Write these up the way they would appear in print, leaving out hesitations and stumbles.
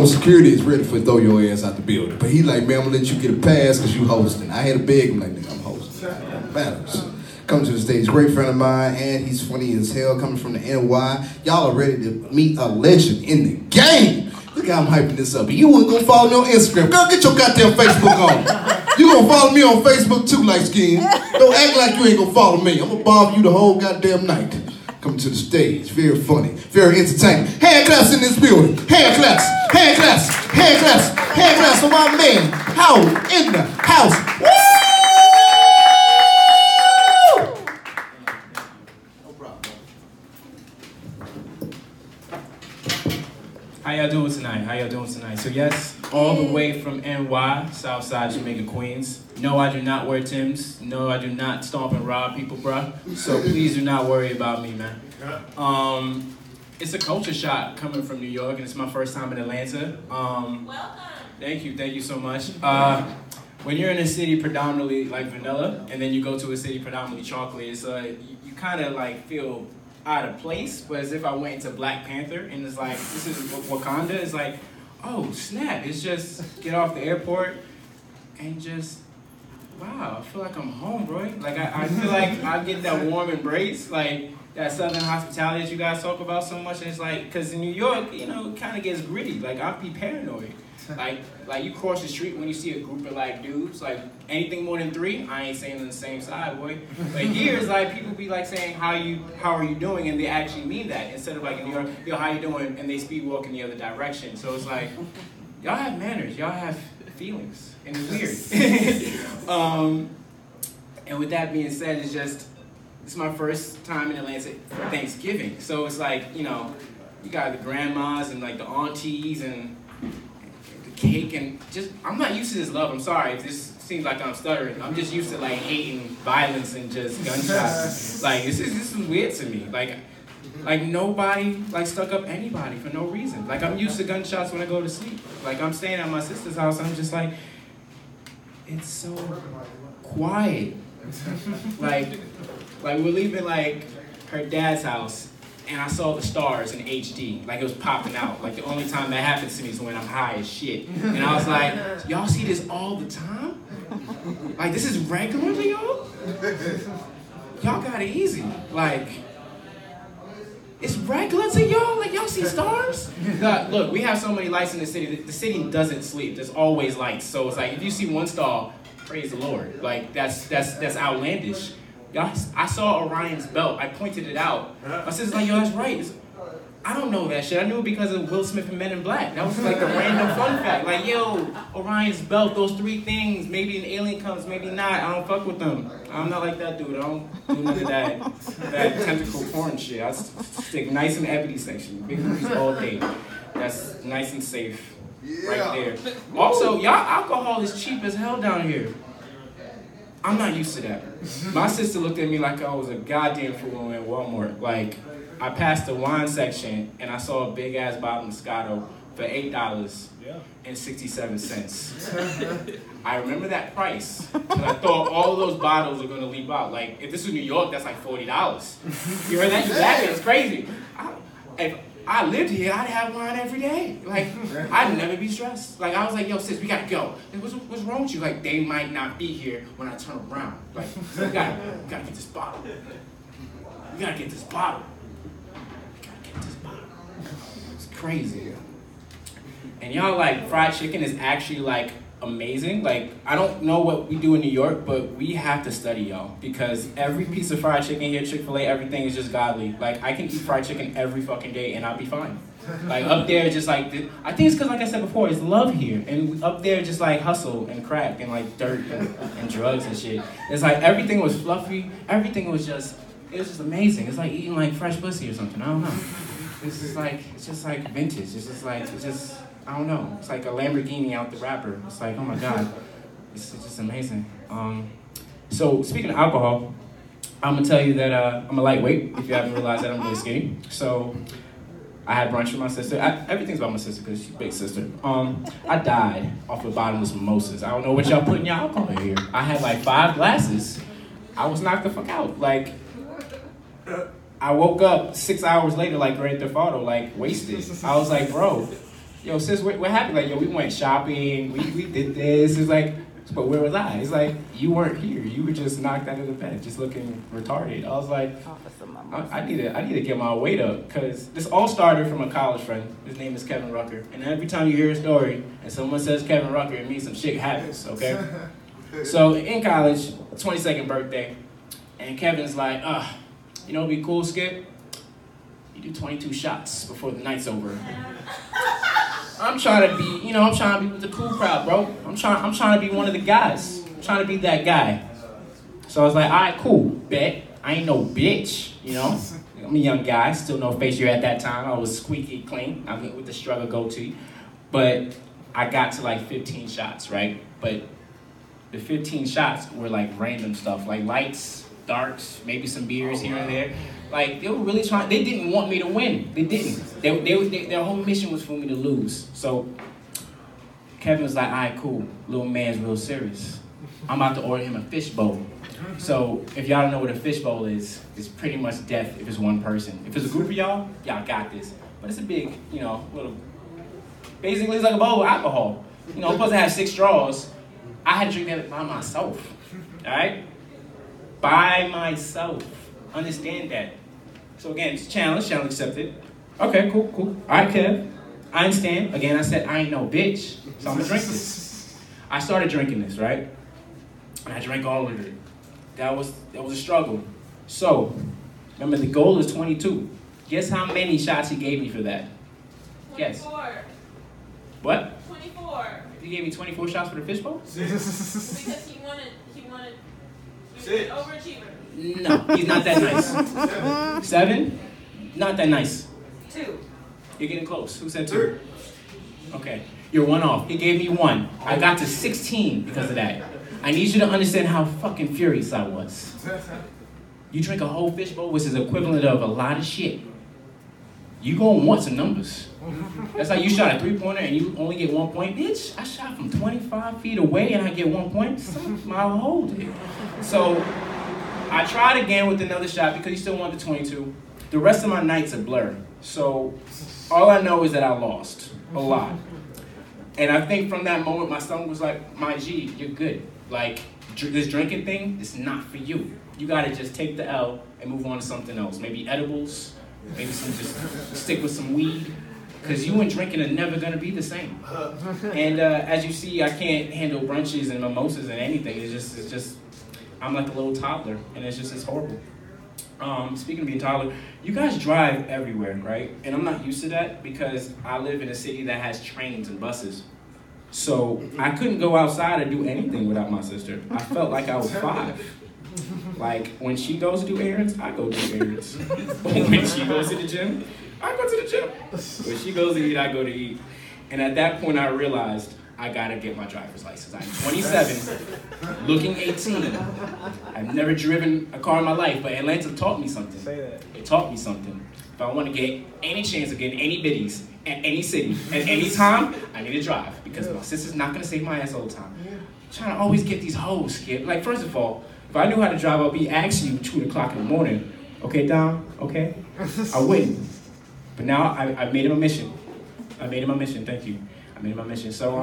security is ready for throw your ass out the building. But he like, man, I'm gonna let you get a pass because you hosting. I had to beg him like, nigga, I'm hosting. Matters. Coming to the stage, great friend of mine, and he's funny as hell, coming from the NY. Y'all are ready to meet a legend in the game. Look how I'm hyping this up. You wasn't gonna follow me on Instagram. Girl, get your goddamn Facebook on. You gonna follow me on Facebook too, light skin. Don't act like you ain't gonna follow me. I'm gonna bother you the whole goddamn night. Coming to the stage, very funny, very entertaining. Hand claps in this building. Hand claps, hand claps, hand claps, hand claps for my man. How in the house? Woo! How y'all doing tonight? How y'all doing tonight? So yes, all the way from NY, Southside Jamaica, Queens. No, I do not wear Timbs. No, I do not stomp and rob people, bruh. So please do not worry about me, man. It's a culture shock coming from New York, and it's my first time in Atlanta. Welcome. Thank you so much. When you're in a city predominantly like vanilla, and then you go to a city predominantly chocolate, it's you kind of like feel out of place, but as if I went into Black Panther and it's like, this is Wakanda, it's like, oh snap, it's just get off the airport and just, wow, I feel like I'm home, bro. Like I feel like I get that warm embrace, like that southern hospitality that you guys talk about so much, and it's like, because in New York, you know, it kind of gets gritty, like I'd be paranoid. Like you cross the street when you see a group of like dudes, like anything more than 3, I ain't saying on the same side, boy. But here it's like people be like saying how are you doing, and they actually mean that instead of like in New York, yo, how you doing, and they speed walk in the other direction. So it's like y'all have manners, y'all have feelings, and it's weird. And with that being said, it's my first time in Atlanta for Thanksgiving, so it's like, you know, you got the grandmas and like the aunties and cake, and just, I'm not used to this love. I'm sorry if this seems like I'm stuttering. I'm just used to like hating violence and just gunshots. Like this is weird to me. Like nobody like stuck up anybody for no reason. Like I'm used to gunshots when I go to sleep. Like I'm staying at my sister's house and I'm just like, it's so quiet. like we're leaving like her dad's house, and I saw the stars in HD, like it was popping out. Like the only time that happens to me is when I'm high as shit. And I was like, y'all see this all the time? Like this is regular to y'all? Y'all got it easy. Like, it's regular to y'all? Like y'all see stars? Look, we have so many lights in the city. The city doesn't sleep. There's always lights. So it's like, if you see one star, praise the Lord. Like that's outlandish. Y'all, I saw Orion's belt. I pointed it out. My sister's like, yo, that's right. I don't know that shit. I knew it because of Will Smith and Men in Black. That was like a random fun fact. Like, yo, Orion's belt, those 3 things. Maybe an alien comes, maybe not. I don't fuck with them. I'm not like that dude. I don't do none of that tentacle porn shit. I stick nice in the ebony section. Big movies all day. That's nice and safe right there. Also, y'all alcohol is cheap as hell down here. I'm not used to that. My sister looked at me like I was a goddamn fool in Walmart. Like, I passed the wine section and I saw a big ass bottle of Moscato for $8.67. I remember that price, but I thought all of those bottles are gonna leap out. Like, if this was New York, that's like $40. You heard that? You laughing? It's crazy. If I lived here, I'd have wine every day. Like, I'd never be stressed. Like, I was like, yo, sis, we gotta go. Like, what's wrong with you? Like, they might not be here when I turn around. Like, we gotta get this bottle. We gotta get this bottle. We gotta get this bottle. It's crazy. And y'all, like, fried chicken is actually, like, amazing. Like, I don't know what we do in New York, but we have to study y'all, because every piece of fried chicken here, Chick-fil-A, everything is just godly. Like, I can eat fried chicken every fucking day and I'll be fine. Like, up there, just like, I think it's because, like I said before, it's love here. And up there, just like hustle and crack and like dirt and drugs and shit. It's like everything was fluffy. Everything was just, it was just amazing. It's like eating like fresh pussy or something. I don't know. It's just like vintage. It's just like, I don't know. It's like a Lamborghini out the wrapper. It's like, oh my God. It's just amazing. So speaking of alcohol, I'm gonna tell you that I'm a lightweight, if you haven't realized that. I'm really skinny. So I had brunch with my sister. Everything's about my sister because she's a big sister. I died off of bottomless mimosas. I don't know what y'all put in your alcohol here. I had like 5 glasses. I was knocked the fuck out. Like, I woke up 6 hours later, like Grand Theft Auto, like wasted. I was like, bro, yo, sis, what happened? Like, yo, we went shopping, we did this. It's like, but where was I? It's like, you weren't here. You were just knocked out of the bed, just looking retarded. I was like, I need to get my weight up, because this all started from a college friend. His name is Kevin Rucker. And every time you hear a story and someone says Kevin Rucker, it means some shit happens, okay? So in college, 22nd birthday, and Kevin's like, you know what'd be cool, Skip? You do 22 shots before the night's over. I'm trying to be, I'm trying to be with the cool crowd, bro. I'm trying to be one of the guys. I'm trying to be that guy. So I was like, all right, cool, bet. I ain't no bitch, I'm a young guy, still no face hair at that time. I was squeaky clean. I went with the struggle goatee. But I got to like 15 shots, right? But the 15 shots were like random stuff, like lights, darks, maybe some beers here and there. Like, they were really trying, they didn't want me to win. They didn't. Their whole mission was for me to lose. So Kevin was like, all right, cool. Little man's real serious. I'm about to order him a fishbowl. So if y'all don't know what a fishbowl is, it's pretty much death if it's one person. If it's a group of y'all got this. But it's a big, little, basically it's like a bowl of alcohol. It's supposed to have 6 straws. I had to drink that by myself, all right? By myself. Understand that. So again, it's a challenge accepted. Okay, cool. All right, Kev. I understand. Again, I said I ain't no bitch, so I'm gonna drink this. I started drinking this, right? And I drank all of it. That was a struggle. So, remember the goal is 22. Guess how many shots he gave me for that? 24. Guess. What? 24. He gave me 24 shots for the fishbowl? Because he wanted an overachiever. No, he's not that nice. 7? Not that nice. 2. You're getting close. Who said 2? Okay, you're 1 off. He gave me 1. I got to 16 because of that. I need you to understand how fucking furious I was. You drink a whole fishbowl, which is equivalent of a lot of shit. You gonna want some numbers. That's like you shot a 3-pointer and you only get 1 point. Bitch, I shot from 25 feet away and I get 1 point. I'll hold it. So I tried again with another shot because he still wanted the 22. The rest of my night's a blur. So all I know is that I lost a lot. And I think from that moment, my son was like, my G, you're good. Like, this drinking thing is not for you. You gotta just take the L and move on to something else. Maybe edibles, maybe just stick with some weed. Because you and drinking are never gonna be the same. And as you see, I can't handle brunches and mimosas and anything. It's just, I'm like a little toddler, and it's horrible. Speaking of being toddler, you guys drive everywhere, right? And I'm not used to that because I live in a city that has trains and buses. So I couldn't go outside or do anything without my sister. I felt like I was 5. Like, when she goes to do errands, I go do errands. When she goes to the gym, I go to the gym. When she goes to eat, I go to eat. And at that point, I realized I gotta get my driver's license. I'm 27, looking 18. I've never driven a car in my life, but Atlanta taught me something. It taught me something. If I want to get any chance of getting any biddies at any city, at any time, I need to drive because my sister's not gonna save my ass all the time. I'm trying to always get these hoes, Skip. Like, first of all, if I knew how to drive, I'd be asking you 2 o'clock in the morning. Okay, Dom? Okay? I wouldn't. But now I made it my mission. I made it my mission. Thank you. I made it my mission. So,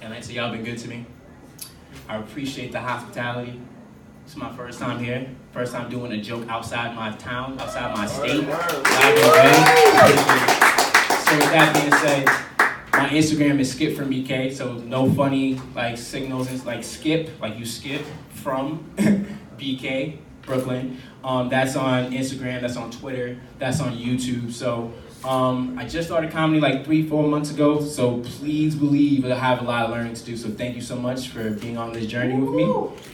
Atlanta, y'all been good to me. I appreciate the hospitality. It's my first time here. First time doing a joke outside my town, outside my state. So with that being said, my Instagram is Skip from BK. So no funny like signals. It's like Skip, like you skip from BK, Brooklyn. That's on Instagram. That's on Twitter. That's on YouTube. So. I just started comedy like 3-4 months ago, so please believe I have a lot of learning to do. So thank you so much for being on this journey with me,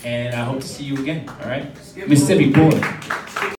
and I hope to see you again. All right, Mississippi boy.